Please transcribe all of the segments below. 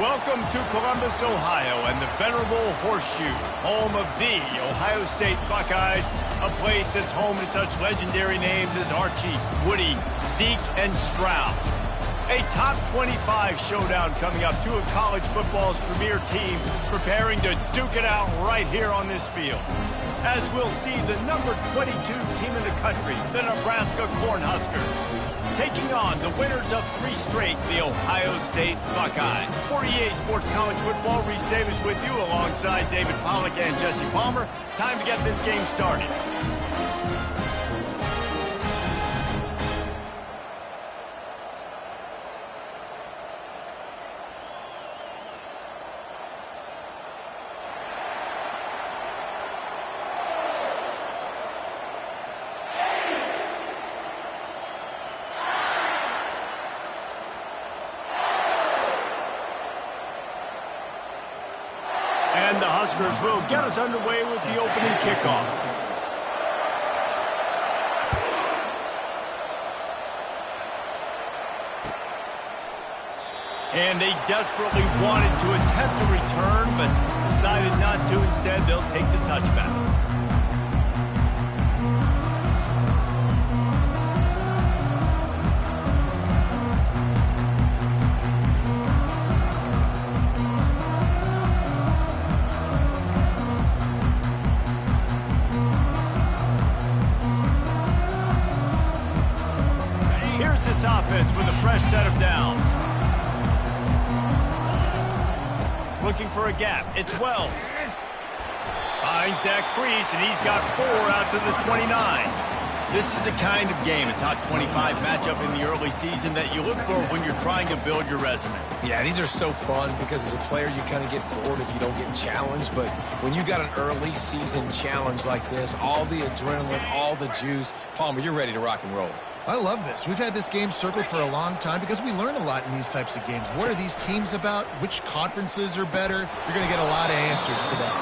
Welcome to Columbus, Ohio, and the venerable Horseshoe, home of the Ohio State Buckeyes, a place that's home to such legendary names as Archie, Woody, Zeke, and Stroud. A top 25 showdown coming up, two of college football's premier teams preparing to duke it out right here on this field. As we'll see the number 22 team in the country, the Nebraska Cornhuskers, taking on the winners of 3 straight, the Ohio State Buckeyes. For EA Sports College Football, Reese Davis with you alongside David Pollack and Jesse Palmer. Time to get this game started. And the Huskers will get us underway with the opening kickoff. And they desperately wanted to attempt a return, but decided not to. Instead, they'll take the touchback. Offense with a fresh set of downs. Looking for a gap. It's Wells. Finds that crease, and he's got 4 out to the 29. This is a kind of game, a top 25 matchup in the early season that you look for when you're trying to build your resume. Yeah, these are so fun because as a player, you kind of get bored if you don't get challenged. But when you got an early season challenge like this, all the adrenaline, all the juice, Palmer, you're ready to rock and roll. I love this. We've had this game circled for a long time because we learn a lot in these types of games. What are these teams about? Which conferences are better? You're going to get a lot of answers today.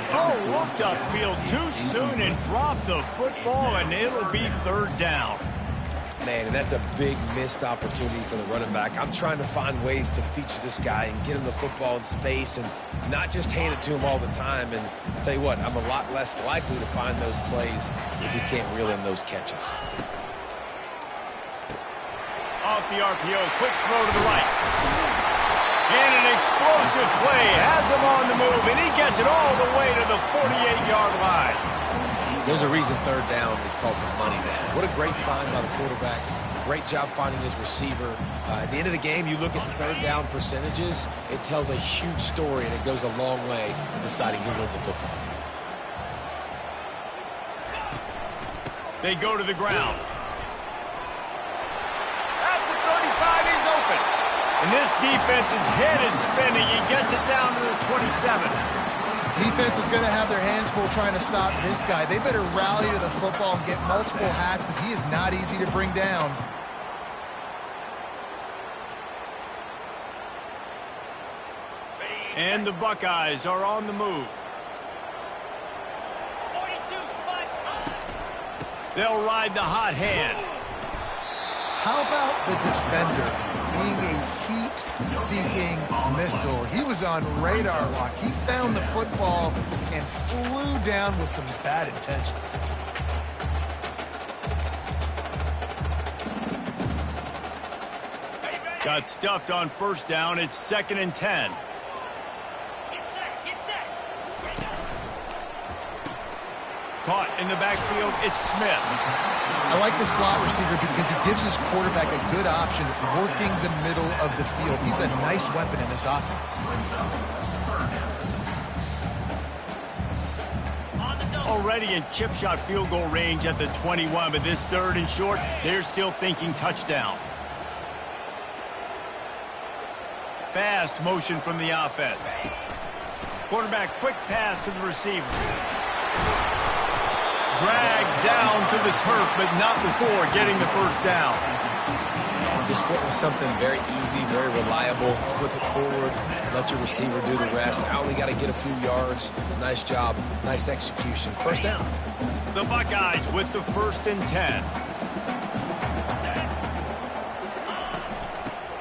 Oh, looked upfield too soon and dropped the football, and it'll be 3rd down. Man, and that's a big missed opportunity for the running back. I'm trying to find ways to feature this guy and get him the football in space and not just hand it to him all the time. And I'll tell you what, I'm a lot less likely to find those plays if he can't reel in those catches. Off the RPO, quick throw to the right. And an explosive play has him on the move, and he gets it all the way to the 48-yard line. There's a reason 3rd down is called the money down. What a great find by the quarterback. Great job finding his receiver. At the end of the game, you look at 3rd down percentages. It tells a huge story, and it goes a long way in deciding who wins a football. They go to the ground. He's open. And this defense's head is spinning. He gets it down to the 27. Defense is going to have their hands full trying to stop this guy. They better rally to the football and get multiple hats because he is not easy to bring down. And the Buckeyes are on the move. They'll ride the hot hand. How about the defender being a heat-seeking missile? He was on radar lock. He found the football and flew down with some bad intentions. Got stuffed on 1st down. It's 2nd and 10. Caught in the backfield, it's Smith. I like the slot receiver because it gives his quarterback a good option working the middle of the field. He's a nice weapon in this offense. Already in chip shot field goal range at the 21, but this 3rd and short, they're still thinking touchdown. Fast motion from the offense. Quarterback quick pass to the receiver. Dragged down to the turf, but not before getting the 1st down. Just went with something very easy, very reliable. Flip it forward, let your receiver do the rest. I only got to get a few yards. Nice job, nice execution. 1st down. The Buckeyes with the 1st and 10.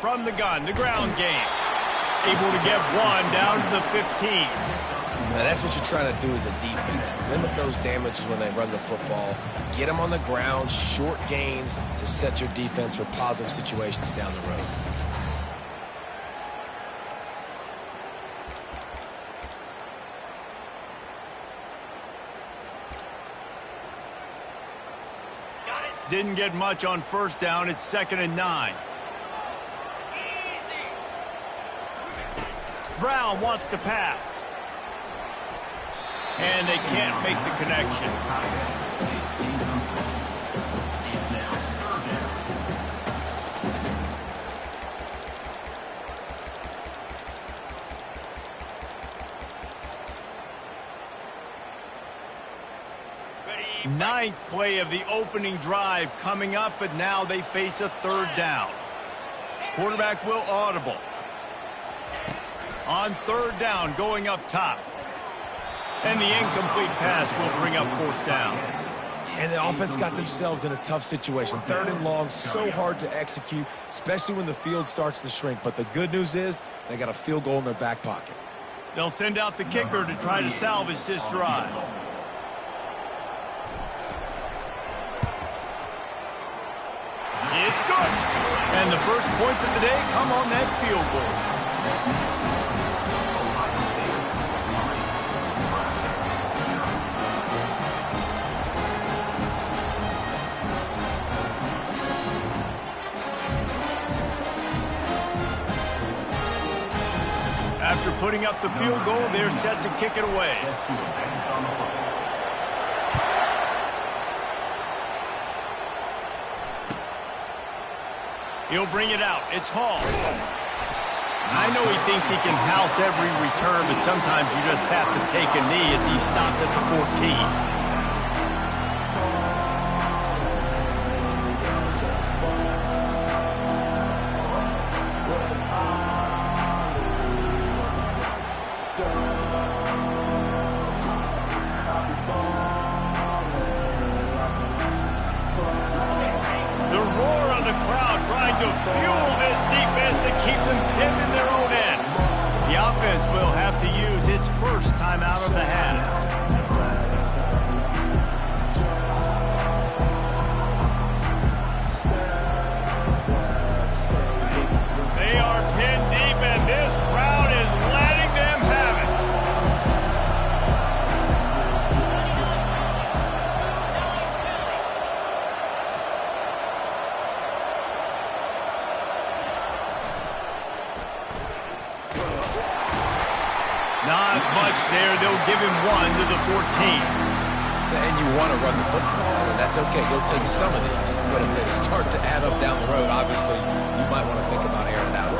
From the gun, the ground game. Able to get one down to the 15. Now, that's what you're trying to do as a defense. Limit those damages when they run the football. Get them on the ground, short gains to set your defense for positive situations down the road. Didn't get much on first down. It's 2nd and 9. Brown wants to pass. And they can't make the connection. Ninth play of the opening drive coming up, but now they face a 3rd down. Quarterback will audible. On 3rd down, going up top. And the incomplete pass will bring up 4th down. And the offense got themselves in a tough situation. 3rd and long, so hard to execute, especially when the field starts to shrink. But the good news is they got a field goal in their back pocket. They'll send out the kicker to try to salvage this drive. It's good. And the first points of the day come on that field goal. After putting up the field goal, they're set to kick it away. He'll bring it out. It's Hall. I know he thinks he can house every return, but sometimes you just have to take a knee as he stopped at the 14. To fuel this defense to keep them pinned in their own end. The offense will have to use its first time out of the half. They are pinned deep, and this crowd is letting them have it. Not much there. They'll give him one to the 14. And you want to run the football, and that's okay. You'll take some of these. But if they start to add up down the road, obviously, you might want to think about airing it out.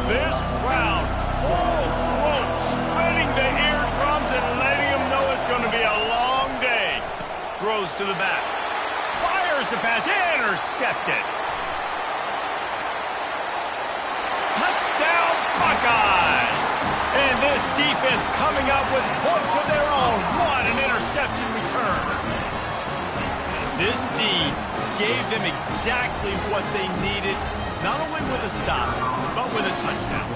This crowd, full throat, spreading the eardrums and letting them know it's going to be a long day. Throws to the back. The pass intercepted. Touchdown Buckeyes. And this defense coming up with points of their own. What an interception return. This D gave them exactly what they needed, not only with a stop, but with a touchdown.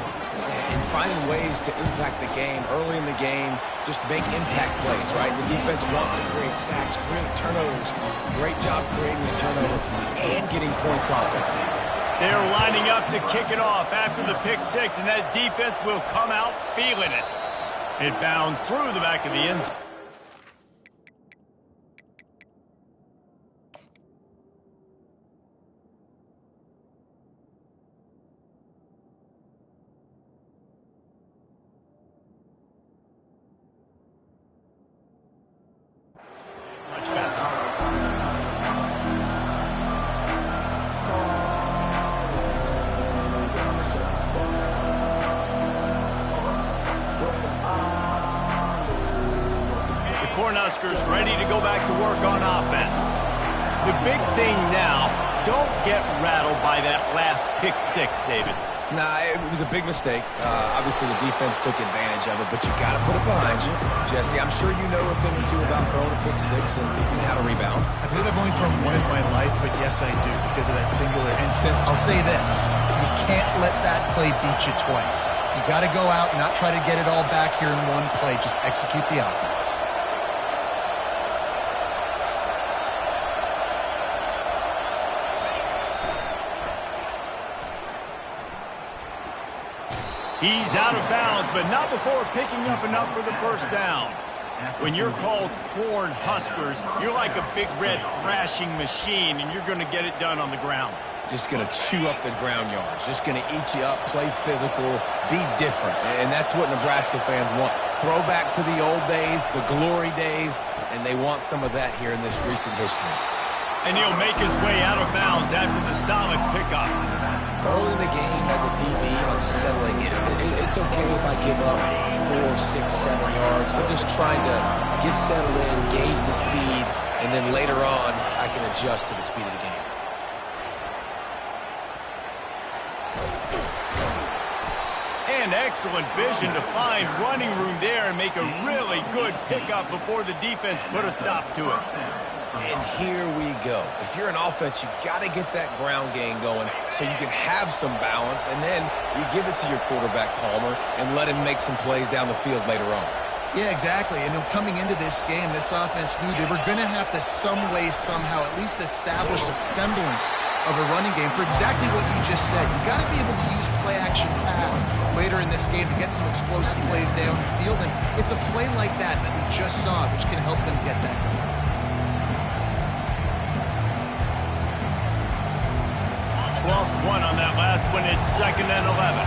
And finding ways to impact the game early in the game, just make impact plays, right? The defense wants to create sacks, create turnovers. Great job creating a turnover and getting points off of it. They're lining up to kick it off after the pick six, and that defense will come out feeling it. It bounds through the back of the end zone. Cornhuskers ready to go back to work on offense. The big thing now, don't get rattled by that last pick six, David. Nah, it was a big mistake. Obviously, the defense took advantage of it, but you got to put it behind you. Jesse, I'm sure you know a thing or two about throwing a pick six and how to rebound. I believe I've only thrown one in my life, but yes, I do, because of that singular instance. I'll say this. You can't let that play beat you twice. You got to go out and not try to get it all back here in one play. Just execute the offense. He's out of bounds, but not before picking up enough for the first down. When you're called corn huskers, you're like a big red thrashing machine, and you're going to get it done on the ground. Just going to chew up the ground yards. Just going to eat you up, play physical, be different. And that's what Nebraska fans want. Throwback to the old days, the glory days, and they want some of that here in this recent history. And he'll make his way out of bounds after the solid pickup. Early in the game, as a DB, I'm settling in. It's okay if I give up 4, 6, 7 yards. I'm just trying to get settled in, gauge the speed, and then later on, I can adjust to the speed of the game. And excellent vision to find running room there and make a really good pickup before the defense put a stop to it. And here we go. If you're an offense, you got to get that ground game going so you can have some balance, and then you give it to your quarterback, Palmer, and let him make some plays down the field later on. Yeah, exactly. And coming into this game, this offense knew they were going to have to some way, somehow, at least establish a semblance of a running game for exactly what you just said. You got to be able to use play-action pass later in this game to get some explosive plays down the field, and it's a play like that we just saw, which can help them get that going. Lost one on that last one. It's 2nd and 11.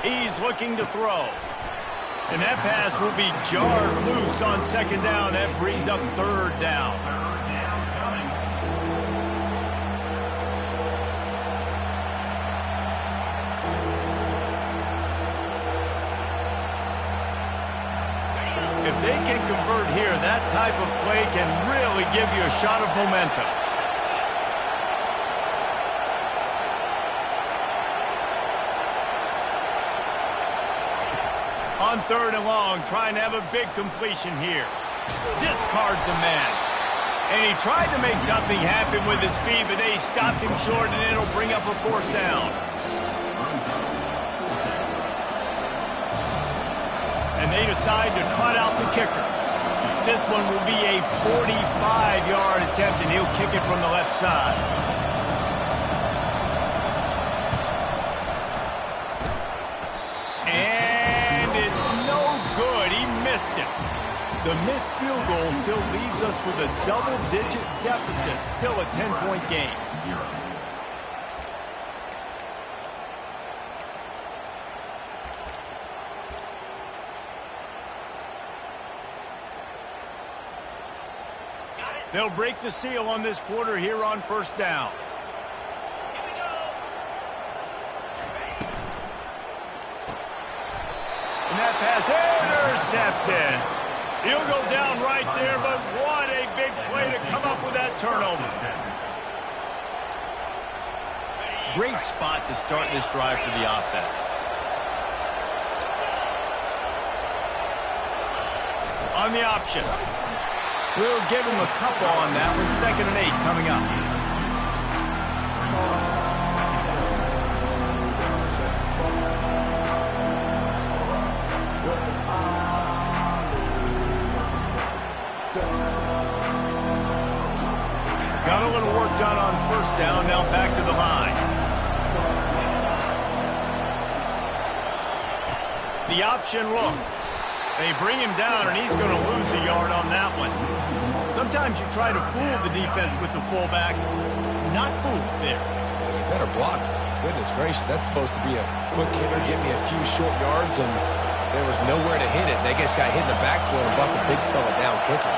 He's looking to throw. And that pass will be jarred loose on 2nd down. That brings up 3rd down. If they can convert here, that type of play can really give you a shot of momentum. On 3rd and long, trying to have a big completion here. Discards a man. And he tried to make something happen with his feet, but they stopped him short, and it'll bring up a 4th down. And they decide to trot out the kicker. This one will be a 45-yard attempt, and he'll kick it from the left side. And it's no good. He missed it. The missed field goal still leaves us with a double-digit deficit. Still a 10-point game. They'll break the seal on this quarter here on 1st down. And that pass intercepted. He'll go down right there, but what a big play to come up with that turnover. Great spot to start this drive for the offense. On the option. We'll give him a couple on that one. 2nd and 8 coming up. Got a little work done on 1st down. Now back to the line. The option look. They bring him down, and he's going to lose a yard on that one. Sometimes you try to fool the defense with the fullback. Not fooled there. You better block. Goodness gracious, that's supposed to be a quick hitter, get me a few short yards, and there was nowhere to hit it. They just got hit in the backfield and brought the big fella down quickly.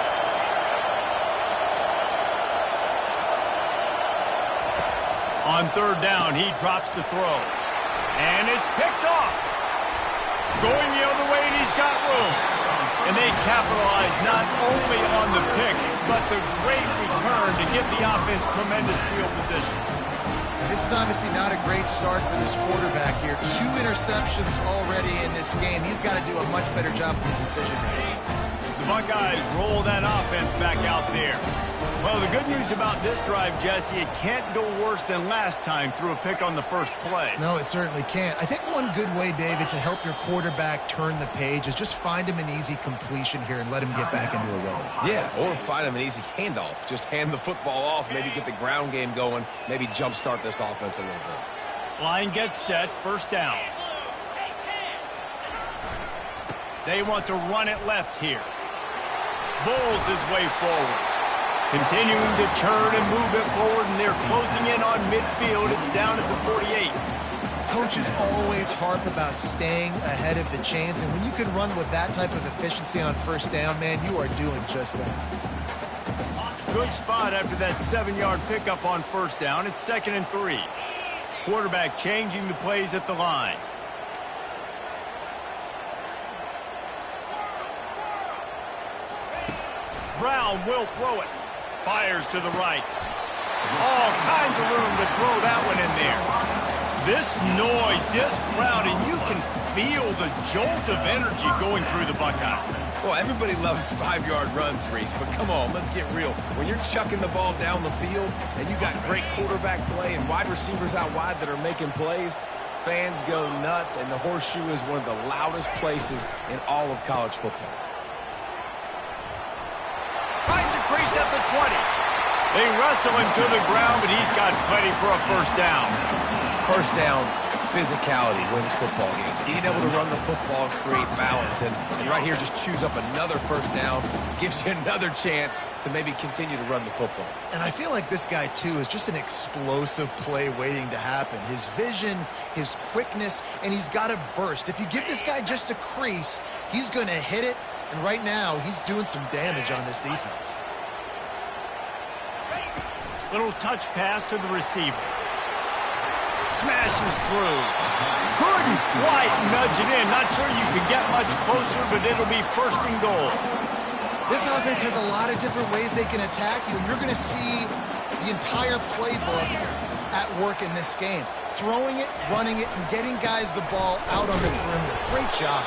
On 3rd down, he drops to throw. And it's picked off. Going the other way, and he's got room. And they capitalize not only on the pick, but the great return to give the offense tremendous field position. This is obviously not a great start for this quarterback here. 2 interceptions already in this game. He's got to do a much better job with his decision-making. The Buckeyes roll that offense back out there. Well, the good news about this drive, Jesse, it can't go worse than last time through a pick on the first play. No, it certainly can't. I think one good way, David, to help your quarterback turn the page is just find him an easy completion here and let him get back into a rhythm. Yeah, or find him an easy handoff. Just hand the football off, maybe get the ground game going, maybe jumpstart this offense a little bit. Line gets set, first down. They want to run it left here. Bowles his way forward. Continuing to churn and move it forward, and they're closing in on midfield. It's down at the 48. Coaches always harp about staying ahead of the chains, and when you can run with that type of efficiency on first down, man, you are doing just that. Good spot after that 7-yard pickup on first down. It's 2nd and 3. Quarterback changing the plays at the line. Brown will throw it. Fires to the right. All kinds of room to throw that one in there. This noise, this crowd, and you can feel the jolt of energy going through the Buckeyes. Well, everybody loves 5-yard runs, Reese, but come on, let's get real. When you're chucking the ball down the field and you got great quarterback play and wide receivers out wide that are making plays, fans go nuts, and the Horseshoe is one of the loudest places in all of college football. Finds a crease at the 20. They wrestle him to the ground, but he's got plenty for a first down. First down, physicality wins football games. Being able to run the football and create balance. And right here, just choose up another first down, gives you another chance to maybe continue to run the football. And I feel like this guy, too, is just an explosive play waiting to happen. His vision, his quickness, and he's got a burst. If you give this guy just a crease, he's going to hit it. And right now, he's doing some damage on this defense. Little touch pass to the receiver. Smashes through. Couldn't quite nudge it in. Not sure you could get much closer, but it'll be 1st and goal. This offense has a lot of different ways they can attack you, and you're going to see the entire playbook at work in this game. Throwing it, running it, and getting guys the ball out on the perimeter. Great job.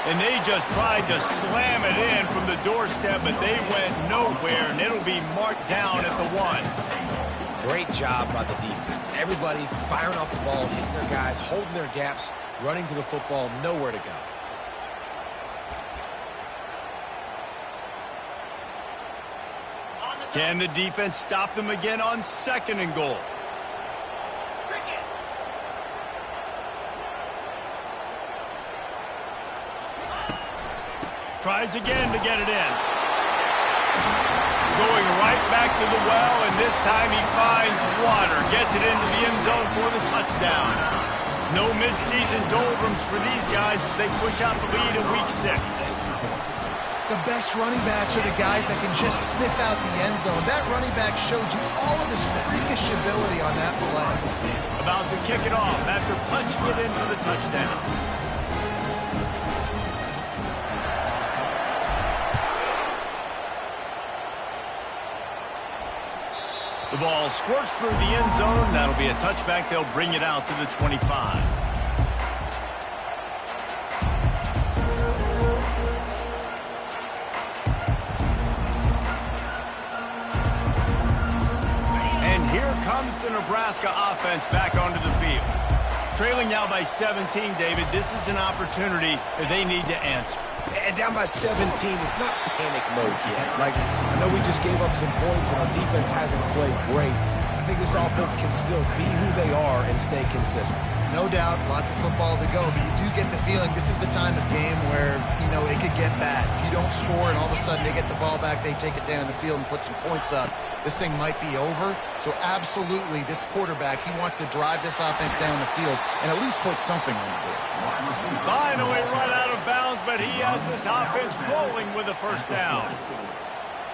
And they just tried to slam it in from the doorstep, but they went nowhere, and it'll be marked down at the 1. Great job by the defense. Everybody firing off the ball, hitting their guys, holding their gaps, running to the football, nowhere to go. Can the defense stop them again on 2nd and goal? Tries again to get it in. Going right back to the well, and this time he finds water. Gets it into the end zone for the touchdown. No midseason doldrums for these guys as they push out the lead in Week 6. The best running backs are the guys that can just sniff out the end zone. That running back showed you all of his freakish ability on that play. About to kick it off after punching it in for the touchdown. The ball squirts through the end zone. That'll be a touchback. They'll bring it out to the 25. And here comes the Nebraska offense back onto the field. Trailing now by 17, David. This is an opportunity that they need to answer. And down by 17, it's not panic mode yet. Like, I know we just gave up some points and our defense hasn't played great. I think this offense can still be who they are and stay consistent. No doubt, lots of football to go, but you do get the feeling this is the time of game where, you know, it could get bad. If you don't score and all of a sudden they get the ball back, they take it down the field and put some points up, this thing might be over. So absolutely, this quarterback, he wants to drive this offense down the field and at least put something on the board. Finally run out of bounds, but he has this offense rolling with a first down.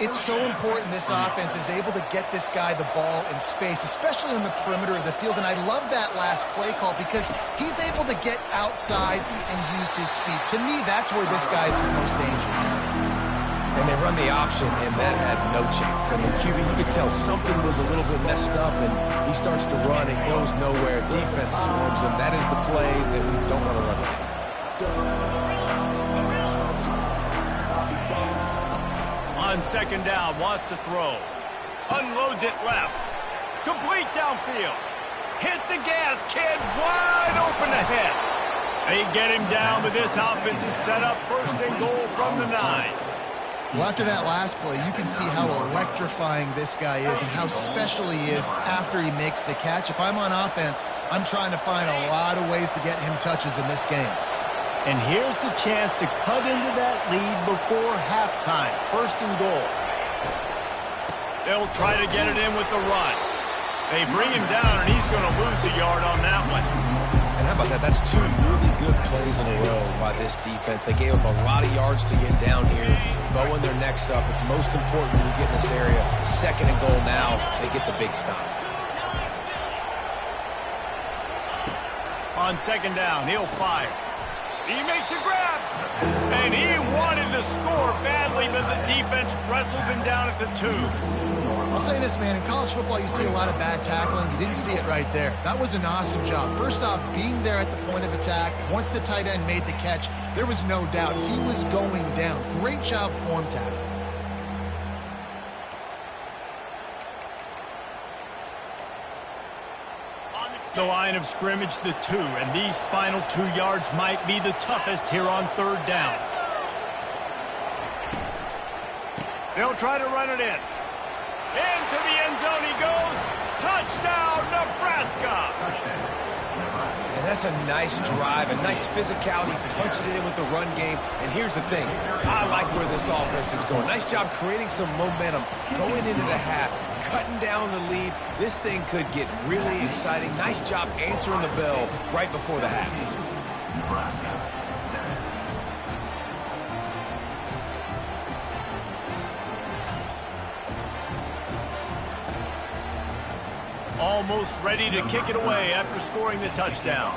It's so important this offense is able to get this guy the ball in space, especially on the perimeter of the field. And I love that last play call because he's able to get outside and use his speed. To me, that's where this guy is his most dangerous. And they run the option, and that had no chance. I mean, QB, you could tell something was a little bit messed up, and he starts to run. It goes nowhere. Defense swarms him. That is the play that we don't want to run again. On second down, wants to throw. Unloads it left. Complete downfield. Hit the gas, kid. Wide open ahead. They get him down, but this offense is set up first and goal from the 9. Well, after that last play, you can see how electrifying this guy is and how special he is after he makes the catch. If I'm on offense, I'm trying to find a lot of ways to get him touches in this game. And here's the chance to cut into that lead before halftime. First and goal. They'll try to get it in with the run. They bring him down, and he's going to lose a yard on that one. And how about that? That's 2 really good plays in a row by this defense. They gave up a lot of yards to get down here. Bowing their necks up. It's most important when you get in this area. Second and goal now. They get the big stop. On second down, he'll fire. He makes a grab. And he wanted to score badly, but the defense wrestles him down at the 2. I'll say this, man. In college football, you see a lot of bad tackling. You didn't see it right there. That was an awesome job. First off, being there at the point of attack. Once the tight end made the catch, there was no doubt he was going down. Great job form tackling. The line of scrimmage, the 2, and these final 2 yards might be the toughest here on third down. They'll try to run it in. Into the end zone he goes. Touchdown, Nebraska! And that's a nice drive, a nice physicality, punching it in with the run game. And here's the thing. I like where this offense is going. Nice job creating some momentum, going into the half, cutting down the lead. This thing could get really exciting. Nice job answering the bell right before the half. Almost ready to kick it away after scoring the touchdown.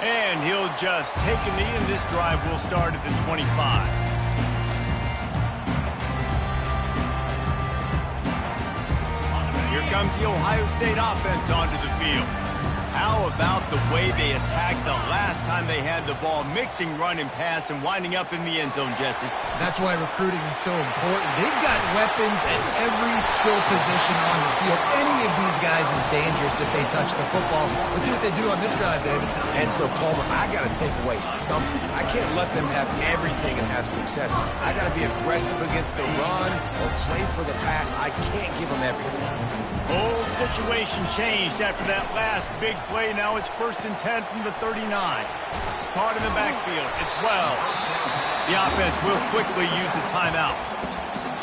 And he'll just take a knee, and this drive will start at the 25. Here comes the Ohio State offense onto the field. How about the way they attacked the last time they had the ball, mixing run and pass and winding up in the end zone, Jesse? That's why recruiting is so important. They've got weapons at every skill position on the field. Any of these guys is dangerous if they touch the football. Let's see what they do on this drive, David. And so, Palmer, I got to take away something. I can't let them have everything and have success. I got to be aggressive against the run or play for the pass. I can't give them everything. Whole situation changed after that last big play. Now it's 1st and 10 from the 39. Caught in the backfield. It's Wells. The offense will quickly use a timeout.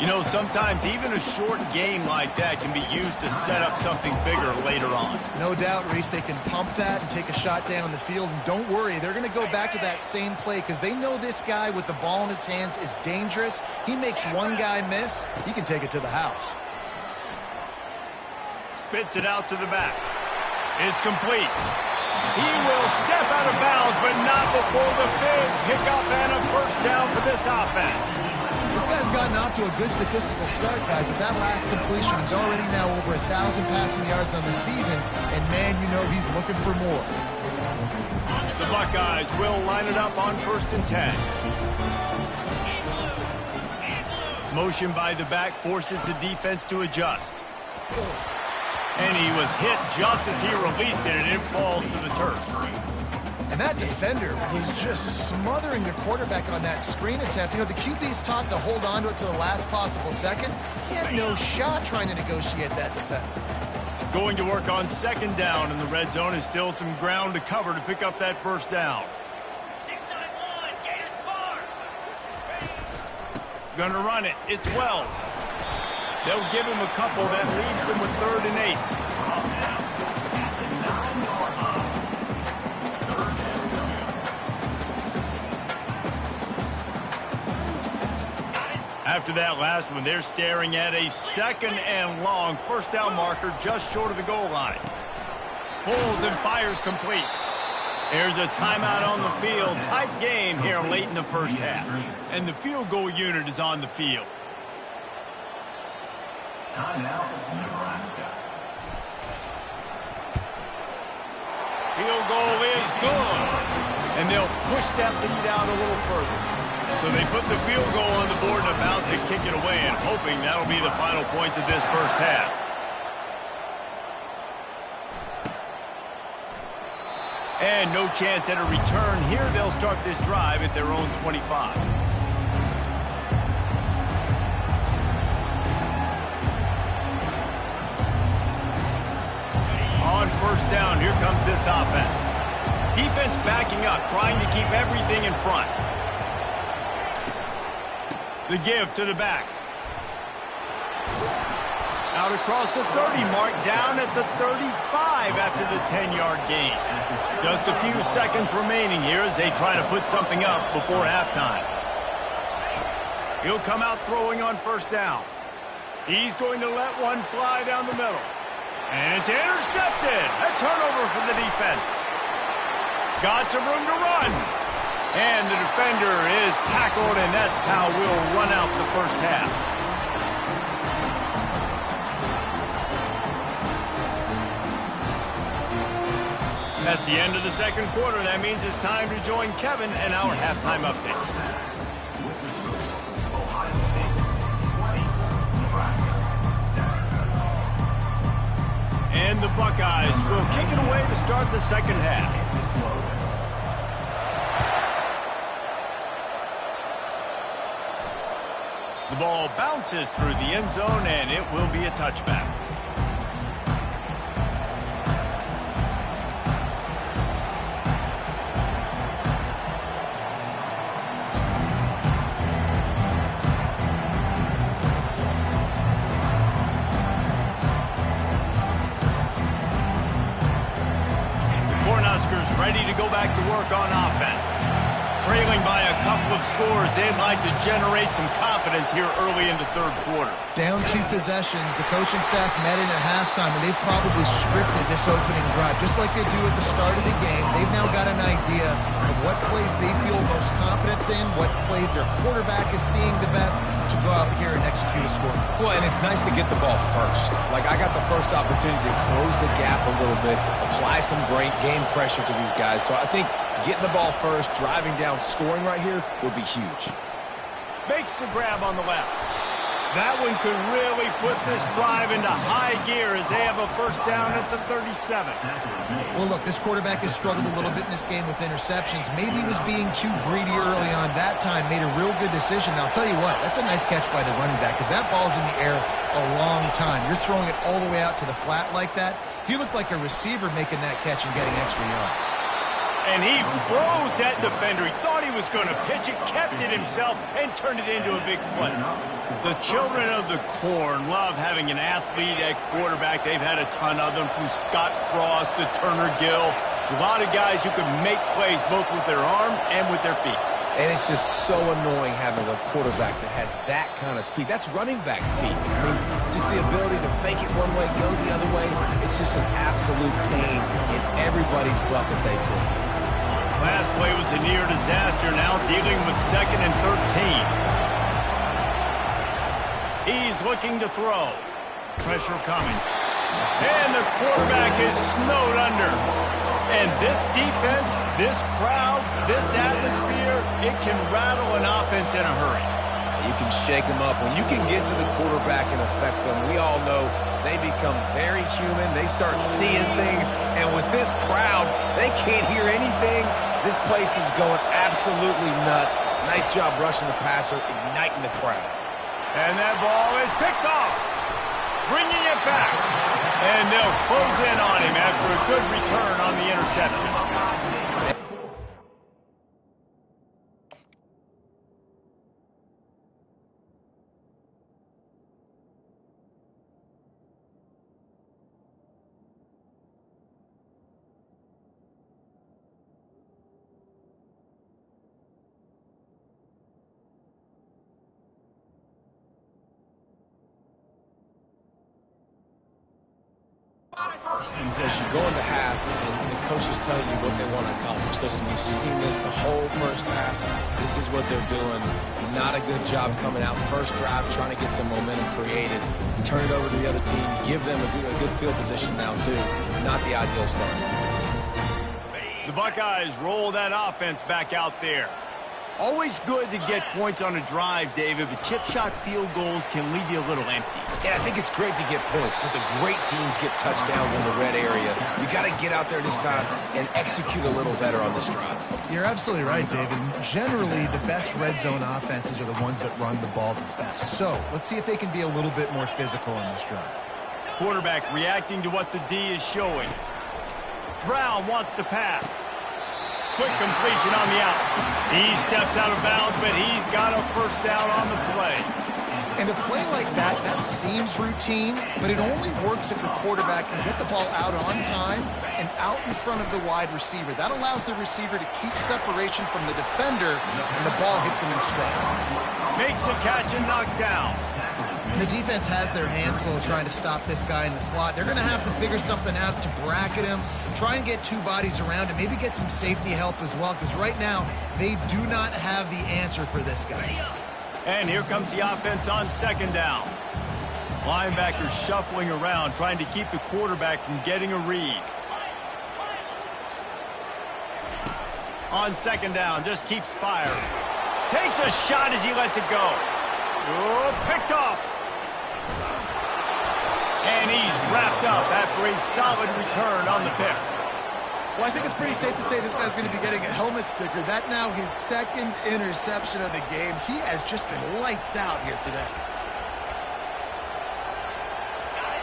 You know, sometimes even a short game like that can be used to set up something bigger later on. No doubt, Reese, they can pump that and take a shot down the field. And don't worry, they're going to go back to that same play because they know this guy with the ball in his hands is dangerous. He makes one guy miss, he can take it to the house. Spits it out to the back. It's complete. He will step out of bounds, but not before the big pickup and a first down for this offense. This guy's gotten off to a good statistical start, guys, but that last completion is already now over 1,000 passing yards on the season, and man, you know he's looking for more. The Buckeyes will line it up on 1st and 10. Motion by the back forces the defense to adjust. And he was hit just as he released it, and it falls to the turf. And that defender was just smothering the quarterback on that screen attempt. You know, the QB's taught to hold on to it to the last possible second. He had no shot trying to negotiate that defender. Going to work on 2nd down, and the red zone is still some ground to cover to pick up that first down. Gonna run it. It's Wells. They'll give him a couple. That leaves him with 3rd and 8. After that last one, they're staring at a 2nd and long first down marker just short of the goal line. Pulls and fires complete. There's a timeout on the field. Tight game here late in the first half. And the field goal unit is on the field. Timeout, Nebraska. Field goal is good. And they'll push that lead out a little further. So they put the field goal on the board and about to kick it away and hoping that'll be the final points of this first half. And no chance at a return here. They'll start this drive at their own 25. On first down, here comes this offense. Defense backing up, trying to keep everything in front. The give to the back. Out across the 30 mark, down at the 35 after the 10-yard gain. Just a few seconds remaining here as they try to put something up before halftime. He'll come out throwing on first down. He's going to let one fly down the middle. And it's intercepted. A turnover for the defense. Got some room to run. And the defender is tackled, and that's how we'll run out the first half. That's the end of the second quarter. That means it's time to join Kevin and our halftime update. Ohio State 20, Nebraska 7. And the Buckeyes will kick it away to start the second half. The ball bounces through the end zone, and it will be a touchback. Ready to go back to work on offense. Trailing by a couple of scores, they'd like to generate some confidence here early in the third quarter. Down 2 possessions, the coaching staff met in at halftime, and they've probably scripted this opening drive, just like they do at the start of the game. They've now got an idea of what plays they feel most confident in, what plays their quarterback is seeing the best to go out here and execute a score. Well, and it's nice to get the ball first. Like, I got the first opportunity to close the gap a little bit, apply some great game pressure to these guys. So I think getting the ball first, driving down, scoring right here would be huge. Makes the grab on the left. That one could really put this drive into high gear as they have a first down at the 37. Well, look, this quarterback has struggled a little bit in this game with interceptions. Maybe he was being too greedy early on. That time made a real good decision. Now, I'll tell you what, that's a nice catch by the running back because that ball's in the air a long time. You're throwing it all the way out to the flat like that. He looked like a receiver making that catch and getting extra yards. And he froze that defender. He thought he was going to pitch it, kept it himself, and turned it into a big play. The children of the corn love having an athlete at quarterback. They've had a ton of them, from Scott Frost to Turner Gill. A lot of guys who can make plays both with their arm and with their feet. And it's just so annoying having a quarterback that has that kind of speed. That's running back speed. I mean, just the ability to fake it one way, go the other way. It's just an absolute pain in everybody's butt that they play. Last play was a near disaster, now dealing with 2nd and 13. He's looking to throw. Pressure coming. And the quarterback is snowed under. And this defense, this crowd, this atmosphere, it can rattle an offense in a hurry. You can shake them up. When you can get to the quarterback and affect them, we all know they become very human. They start seeing things. And with this crowd, they can't hear anything. This place is going absolutely nuts. Nice job rushing the passer, igniting the crowd. And that ball is picked off. Bringing it back. And they'll close in on him after a good return on the interception. As you go into half and the coach is telling you what they want to accomplish. Listen, you've seen this the whole first half. This is what they're doing. Not a good job coming out first drive, trying to get some momentum created. Turn it over to the other team. Give them a good field position now, too. Not the ideal start. The Buckeyes roll that offense back out there. Always good to get points on a drive, David, but chip shot field goals can leave you a little empty. Yeah, I think it's great to get points, but the great teams get touchdowns in the red area. You got to get out there this time and execute a little better on this drive. You're absolutely right, David. Generally, the best red zone offenses are the ones that run the ball the best. So let's see if they can be a little bit more physical on this drive. Quarterback reacting to what the D is showing. Brown wants to pass. Quick completion on the out. He steps out of bounds, but he's got a first down on the play. And a play like that, that seems routine, but it only works if the quarterback can get the ball out on time and out in front of the wide receiver. That allows the receiver to keep separation from the defender, and the ball hits him in stride. Makes the catch and knocked down. And the defense has their hands full trying to stop this guy in the slot. They're going to have to figure something out to bracket him, try and get two bodies around him, maybe get some safety help as well, because right now they do not have the answer for this guy. And here comes the offense on second down. Linebacker shuffling around, trying to keep the quarterback from getting a read. On second down, just keeps firing. Takes a shot as he lets it go. Oh, picked off. And he's wrapped up after a solid return on the pick. Well, I think it's pretty safe to say this guy's going to be getting a helmet sticker. That now his second interception of the game. He has just been lights out here today.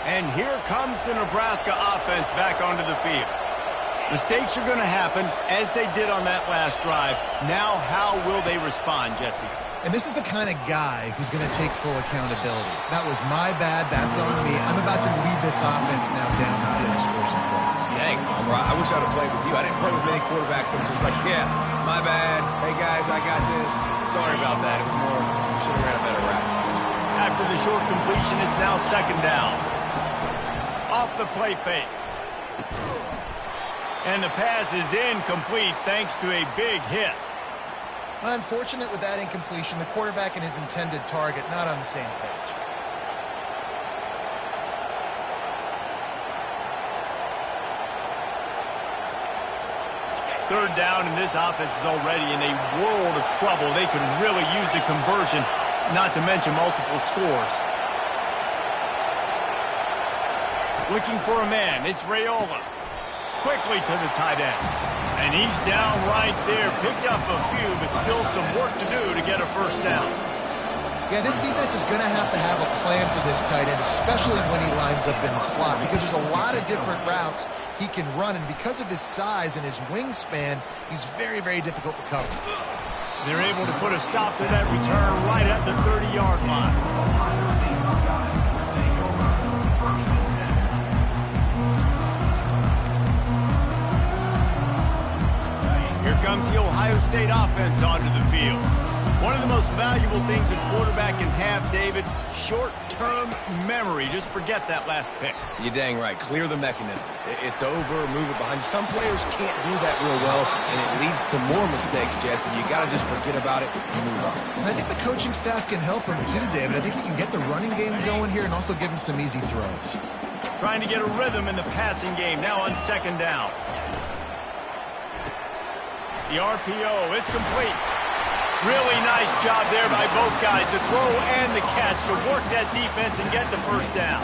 And here comes the Nebraska offense back onto the field. Mistakes are going to happen, as they did on that last drive. Now, how will they respond, Jesse? And this is the kind of guy who's going to take full accountability. That was my bad. That's on me. I'm about to lead this offense now down the field to score some points. Dang, Palmer, I wish I'd have played with you. I didn't play with many quarterbacks. I'm just like, yeah, my bad. Hey, guys, I got this. Sorry about that. It was more, should have ran a better route. After the short completion, it's now second down. Off the play fake. And the pass is incomplete thanks to a big hit. Unfortunate with that incompletion, the quarterback and his intended target not on the same page. Third down, and this offense is already in a world of trouble. They could really use a conversion, not to mention multiple scores. Looking for a man, it's Raiola. Quickly to the tight end. And he's down right there. Picked up a few, but still some work to do to get a first down. Yeah, this defense is going to have a plan for this tight end, especially when he lines up in the slot, because there's a lot of different routes he can run, and because of his size and his wingspan, he's very, very difficult to cover. They're able to put a stop to that return right at the 30-yard line. Here comes the Ohio State offense onto the field. One of the most valuable things a quarterback can have, David, short-term memory. Just forget that last pick. You're dang right. Clear the mechanism. It's over, move it behind you. Some players can't do that real well, and it leads to more mistakes, Jesse. You got to just forget about it and move on. And I think the coaching staff can help him too, David. I think he can get the running game going here and also give him some easy throws. Trying to get a rhythm in the passing game, now on second down. The RPO, it's complete. Really nice job there by both guys to throw and the catch to work that defense and get the first down.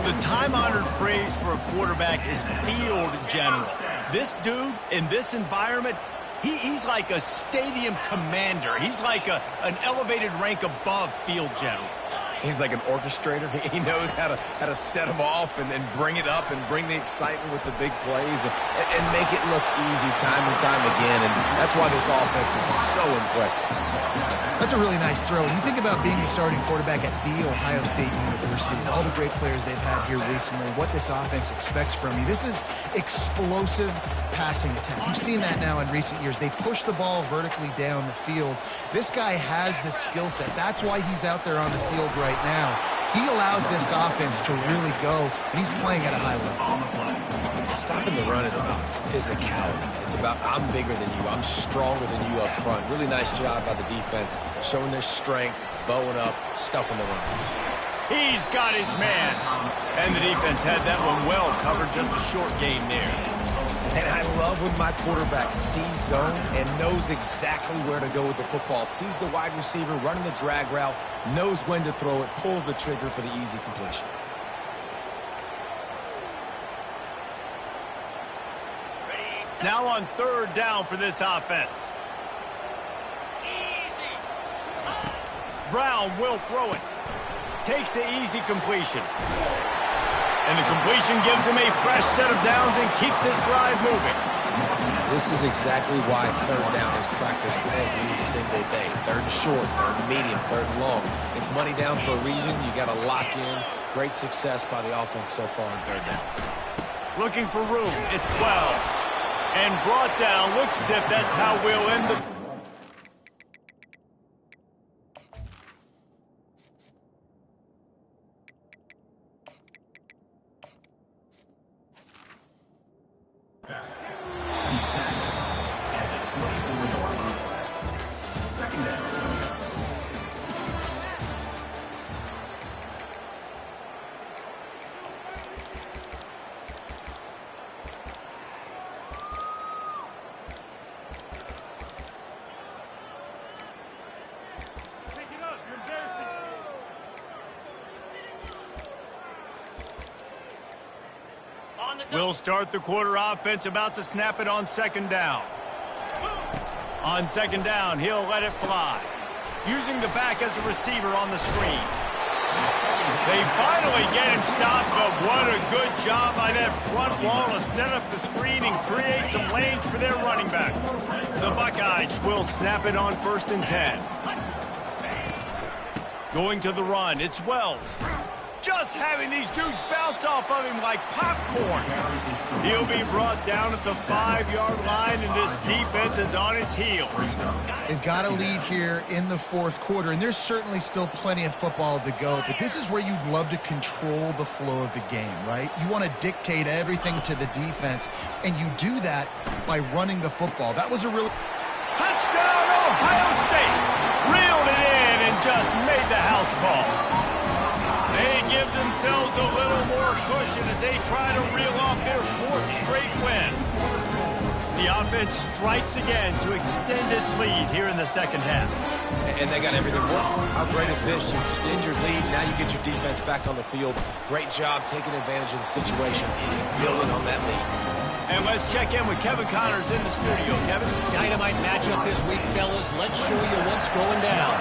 The time-honored phrase for a quarterback is field general. This dude, in this environment, he's like a stadium commander. He's like an elevated rank above field general. He's like an orchestrator. He knows how to set them off and then bring it up and bring the excitement with the big plays and make it look easy time and time again. And that's why this offense is so impressive. That's a really nice throw. When you think about being the starting quarterback at The Ohio State University, with all the great players they've had here recently, what this offense expects from you, this is explosive passing attack. You've seen that now in recent years. They push the ball vertically down the field. This guy has the skill set. That's why he's out there on the field right now. He allows this offense to really go, and he's playing at a high level. Stopping the run is about physicality. It's about I'm bigger than you. I'm stronger than you up front. Really nice job by the defense, showing their strength, bowing up, stuffing the run. He's got his man. And the defense had that one well covered. Just a short game there. And I love when my quarterback sees zone and knows exactly where to go with the football. Sees the wide receiver running the drag route, knows when to throw it, pulls the trigger for the easy completion. Now on third down for this offense. Brown will throw it. Takes the easy completion. And the completion gives him a fresh set of downs and keeps this drive moving. This is exactly why third down is practiced every single day. Third and short, third and medium, third and long. It's money down for a reason. You got to lock in. Great success by the offense so far on third down. Looking for room. It's 12. And brought down. Looks as if that's how we'll end the... We'll start the quarter offense, about to snap it on second down. On second down, he'll let it fly. Using the back as a receiver on the screen. They finally get him stopped, but what a good job by that front wall to set up the screen and create some lanes for their running back. The Buckeyes will snap it on 1st and 10. Going to the run, it's Wells. Just having these dudes bounce off of him like popcorn. He'll be brought down at the 5-yard line, and this defense is on its heels. They've got a lead here in the fourth quarter, and there's certainly still plenty of football to go, but this is where you'd love to control the flow of the game, right? You want to dictate everything to the defense, and you do that by running the football. That was a really... Touchdown, Ohio State! Reeled it in and just made the house call. They give themselves a little more cushion as they try to reel off their 4th straight win. The offense strikes again to extend its lead here in the second half. And they got everything working. How great is this? You extend your lead, now you get your defense back on the field. Great job taking advantage of the situation and building on that lead. And let's check in with Kevin Connors in the studio. Kevin? Dynamite matchup this week, fellas. Let's show you what's going down.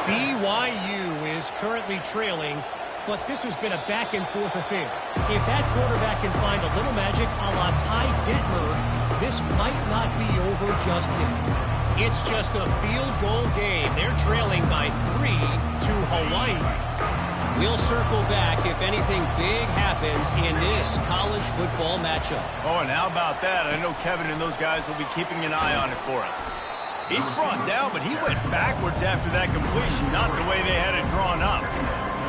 BYU is currently trailing, but this has been a back-and-forth affair. If that quarterback can find a little magic a la Ty Detmer, this might not be over just yet. It's just a field goal game. They're trailing by 3 to Hawaii. We'll circle back if anything big happens in this college football matchup. Oh, and how about that? I know Kevin and those guys will be keeping an eye on it for us. He's brought down, but he went backwards after that completion, not the way they had it drawn up.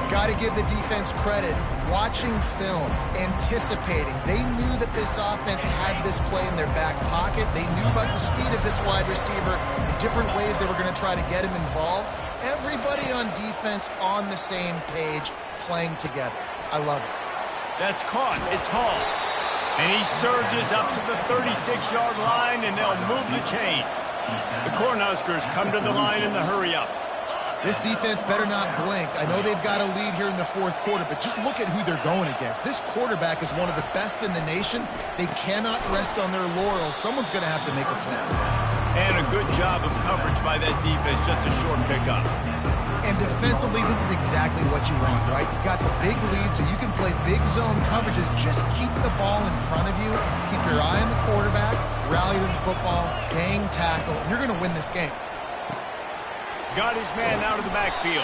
Got to give the defense credit. Watching film, anticipating. They knew that this offense had this play in their back pocket. They knew about the speed of this wide receiver, the different ways they were going to try to get him involved. Everybody on defense on the same page, playing together. I love it. That's caught. It's Hall. And he surges up to the 36-yard line, and they'll move the chain. The Cornhuskers come to the line in the hurry-up. This defense better not blink. I know they've got a lead here in the fourth quarter, but just look at who they're going against. This quarterback is one of the best in the nation. They cannot rest on their laurels. Someone's going to have to make a play. And a good job of coverage by that defense, just a short pickup. And defensively, this is exactly what you want, right? You got the big lead, so you can play big zone coverages. Just keep the ball in front of you. Keep your eye on the quarterback. Rally to the football. Gang tackle. You're going to win this game. Got his man out of the backfield.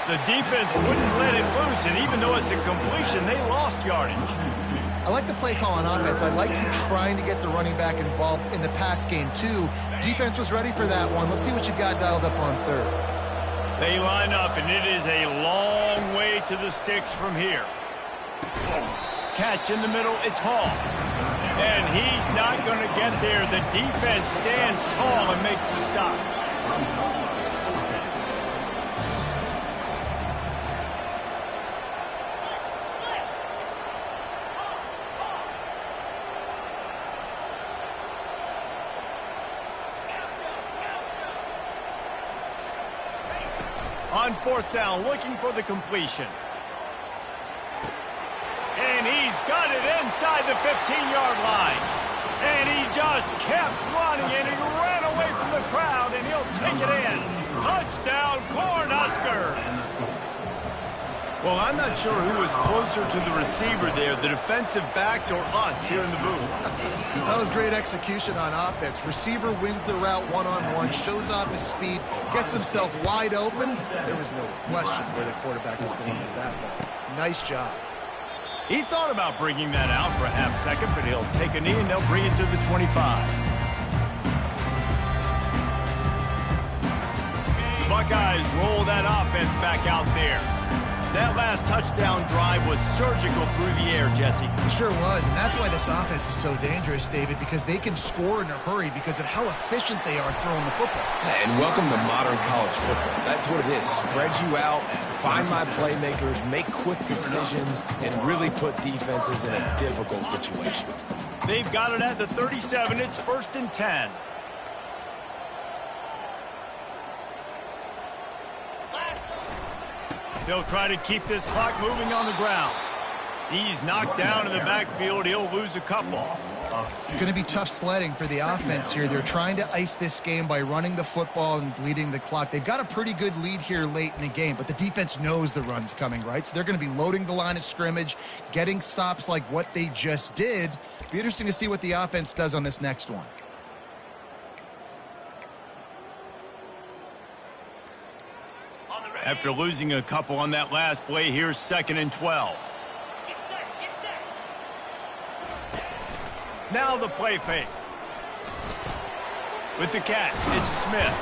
The defense wouldn't let it loose, and even though it's a completion, they lost yardage. I like the play call on offense. I like you trying to get the running back involved in the pass game, too. Defense was ready for that one. Let's see what you got dialed up on third. They line up, and it is a long way right to the sticks from here. Catch in the middle, it's Hall. And he's not going to get there. The defense stands tall and makes the stop. On fourth down, looking for the completion. And he's got it inside the 15-yard line. And he just kept running, and he ran away from the crowd, and he'll take it in. Touchdown, Cornhuskers! Well, I'm not sure who was closer to the receiver there, the defensive backs or us here in the booth. That was great execution on offense. Receiver wins the route one-on-one, shows off his speed, gets himself wide open. There was no question where the quarterback was going with that ball. Nice job. He thought about bringing that out for a half second, but he'll take a knee and they'll bring it to the 25. Buckeyes roll that offense back out there. That last touchdown drive was surgical through the air, Jesse. It sure was, and that's why this offense is so dangerous, David, because they can score in a hurry because of how efficient they are throwing the football. And welcome to modern college football. That's what it is. Spread you out, find my playmakers, make quick decisions, and really put defenses in a difficult situation. They've got it at the 37. It's 1st and 10. They'll try to keep this clock moving on the ground. He's knocked down in the backfield. He'll lose a couple. It's going to be tough sledding for the offense here. They're trying to ice this game by running the football and bleeding the clock. They've got a pretty good lead here late in the game, but the defense knows the run's coming, right? So they're going to be loading the line of scrimmage, getting stops like what they just did. Be interesting to see what the offense does on this next one. After losing a couple on that last play, here's 2nd and 12. Now the play fake. With the catch, it's Smith.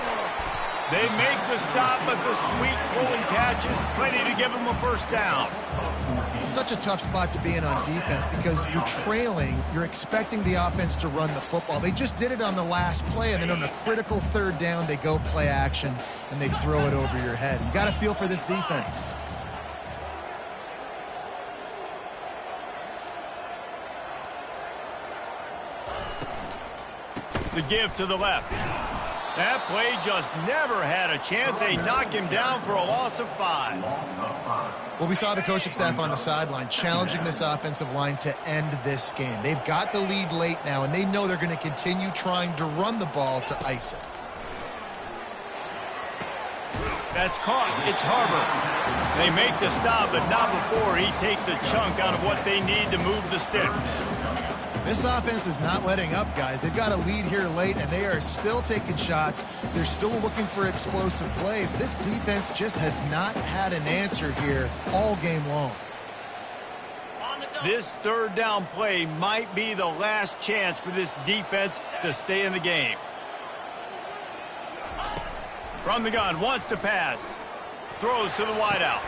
They make the stop, but the sweet rolling catch is plenty to give them a first down. Such a tough spot to be in on defense because you're trailing. You're expecting the offense to run the football. They just did it on the last play, and then on a critical 3rd down, they go play action, and they throw it over your head. You got to feel for this defense. The give to the left. That play just never had a chance. They knock him down for a loss of 5. Well, we saw the coaching staff on the sideline challenging this offensive line to end this game. They've got the lead late now, and they know they're going to continue trying to run the ball to ice it. That's caught. It's Harbor. They make the stop, but not before he takes a chunk out of what they need to move the sticks. This offense is not letting up, guys. They've got a lead here late, and they are still taking shots. They're still looking for explosive plays. This defense just has not had an answer here all game long. This 3rd down play might be the last chance for this defense to stay in the game. From the gun, wants to pass. Throws to the wideout.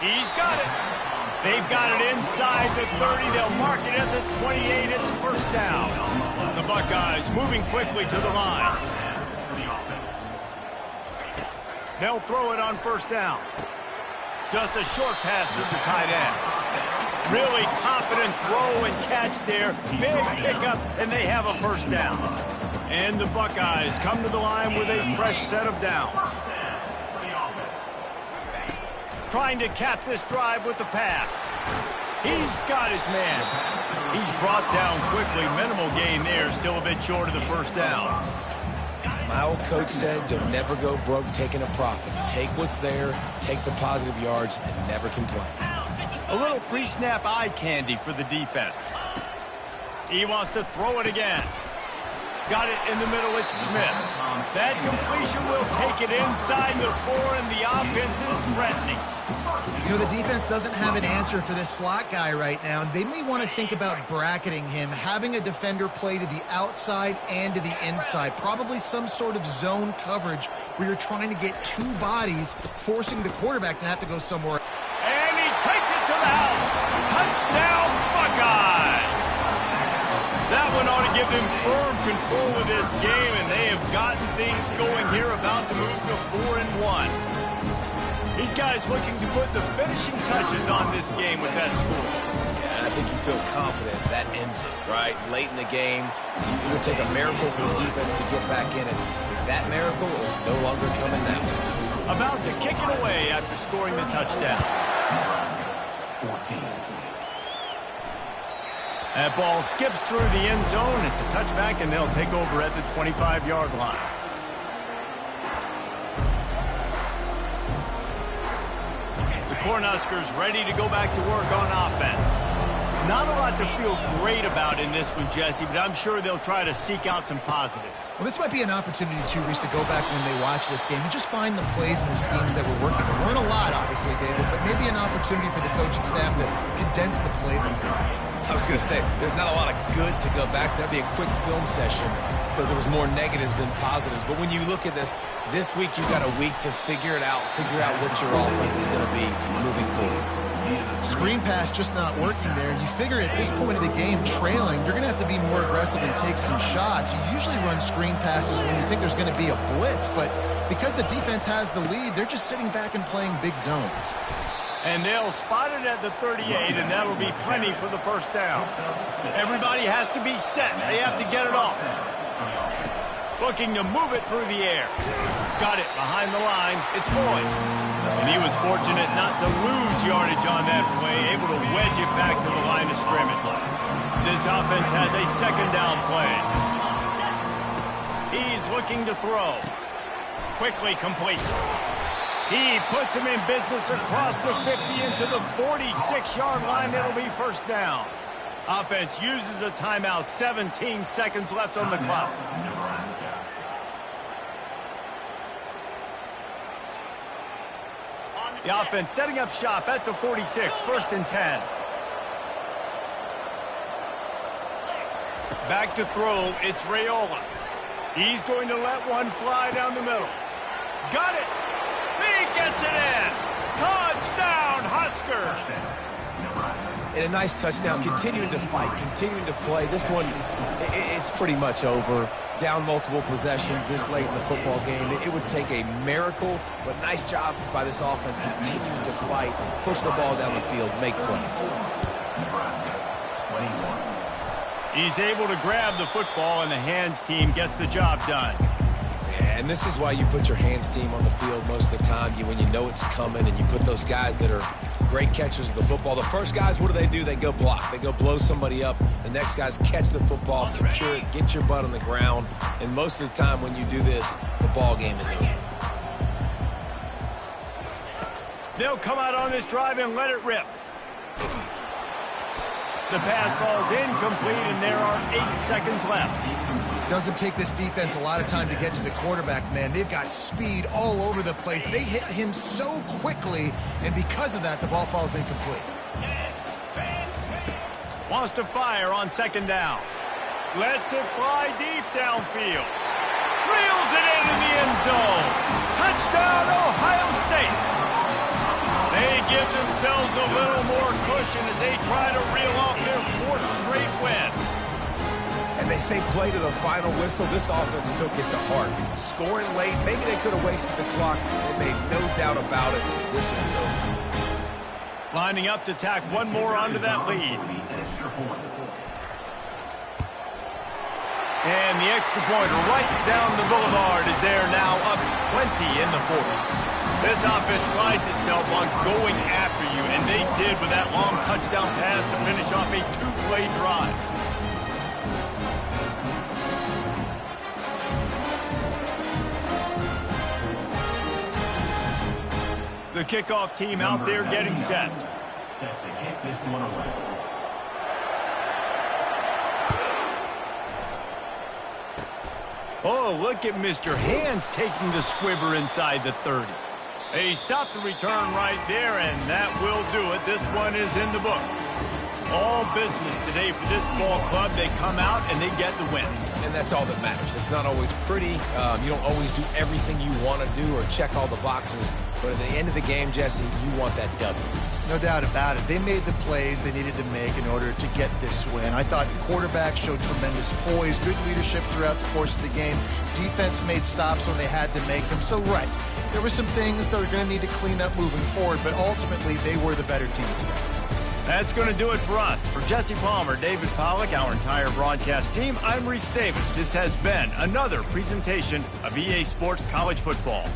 He's got it. They've got it inside the 30. They'll mark it at the 28. It's 1st down. The Buckeyes moving quickly to the line. They'll throw it on 1st down. Just a short pass to the tight end. Really confident throw and catch there. Big pickup, and they have a 1st down. And the Buckeyes come to the line with a fresh set of downs. Trying to cap this drive with the pass. He's got his man. He's brought down quickly. Minimal gain there. Still a bit short of the 1st down. My old coach said you'll never go broke taking a profit. Take what's there, take the positive yards, and never complain. A little pre-snap eye candy for the defense. He wants to throw it again. Got it in the middle. It's Smith. That completion will take it inside the 4, and the offense is threatening. You know, the defense doesn't have an answer for this slot guy right now, and they may want to think about bracketing him, having a defender play to the outside and to the inside. Probably some sort of zone coverage where you're trying to get 2 bodies, forcing the quarterback to have to go somewhere. And give them firm control of this game, and they have gotten things going here, about to move to 4-1. These guys looking to put the finishing touches on this game with that score. Yeah, I think you feel confident that ends it, right? Late in the game, it would take a miracle for the defense to get back in it. That miracle is no longer coming now. About to kick it away after scoring the touchdown. 14. That ball skips through the end zone. It's a touchback, and they'll take over at the 25-yard line. The Cornhuskers ready to go back to work on offense. Not a lot to feel great about in this one, Jesse, but I'm sure they'll try to seek out some positives. Well, this might be an opportunity, too, Reese, to go back when they watch this game and just find the plays and the schemes that were working. There weren't a lot, obviously, David, but maybe an opportunity for the coaching staff to condense the playbook. I was going to say, there's not a lot of good to go back to. That'd be a quick film session because there was more negatives than positives. But when you look at this week you've got a week to figure it out, figure out what your offense is going to be moving forward. Screen pass just not working there. You figure at this point of the game, trailing, you're going to have to be more aggressive and take some shots. You usually run screen passes when you think there's going to be a blitz, but because the defense has the lead, they're just sitting back and playing big zones. And they'll spot it at the 38, and that'll be plenty for the first down. Everybody has to be set. They have to get it off. Looking to move it through the air. Got it behind the line. It's Boyd. And he was fortunate not to lose yardage on that play, able to wedge it back to the line of scrimmage. This offense has a second down play. He's looking to throw. Quickly complete. He puts him in business across the 50 into the 46-yard line. It'll be first down. Offense uses a timeout. 17 seconds left on the clock. The offense setting up shop at the 46, first and 10. Back to throw, it's Raiola. He's going to let one fly down the middle. Got it! He gets it in! Touchdown, Huskers! And a nice touchdown, continuing to fight, continuing to play. This one, it's pretty much over. Down multiple possessions this late in the football game. It would take a miracle, but nice job by this offense continuing to fight, push the ball down the field, make plays. He's able to grab the football, and the hands team gets the job done. Yeah, and this is why you put your hands team on the field most of the time. When you know it's coming, and you put those guys that are great catchers of the football. The first guys, what do? They go block. They go blow somebody up. The next guys catch the football, secure it, get your butt on the ground. And most of the time when you do this, the ball game is over. They'll come out on this drive and let it rip. The pass falls incomplete, and there are 8 seconds left. Doesn't take this defense a lot of time to get to the quarterback, man. They've got speed all over the place. They hit him so quickly, and because of that, the ball falls incomplete. Wants to fire on second down. Lets it fly deep downfield. Reels it in the end zone. Touchdown, Ohio State. They give themselves a little more cushion as they try to reel off their 4th straight win. And they say play to the final whistle. This offense took it to heart. Scoring late, maybe they could have wasted the clock. They made no doubt about it. This one's over. Lining up to tack one more onto that lead. And the extra point right down the boulevard is there now, up 20 in the 4th. This offense prides itself on going after you, and they did with that long touchdown pass to finish off a 2-play drive. The kickoff team out there getting set. Set to kick this one away. Oh, look at Mr. Hands taking the squibber inside the 30. He stopped the return right there, and that will do it. This one is in the books. All business today for this ball club. They come out and they get the win. And that's all that matters. It's not always pretty. You don't always do everything you want to do or check all the boxes. But at the end of the game, Jesse, you want that W. No doubt about it. They made the plays they needed to make in order to get this win. I thought the quarterback showed tremendous poise, good leadership throughout the course of the game. Defense made stops when they had to make them. So, right, there were some things that are going to need to clean up moving forward, but ultimately they were the better team today. That's going to do it for us. For Jesse Palmer, David Pollack, our entire broadcast team, I'm Reese Davis. This has been another presentation of EA Sports College Football.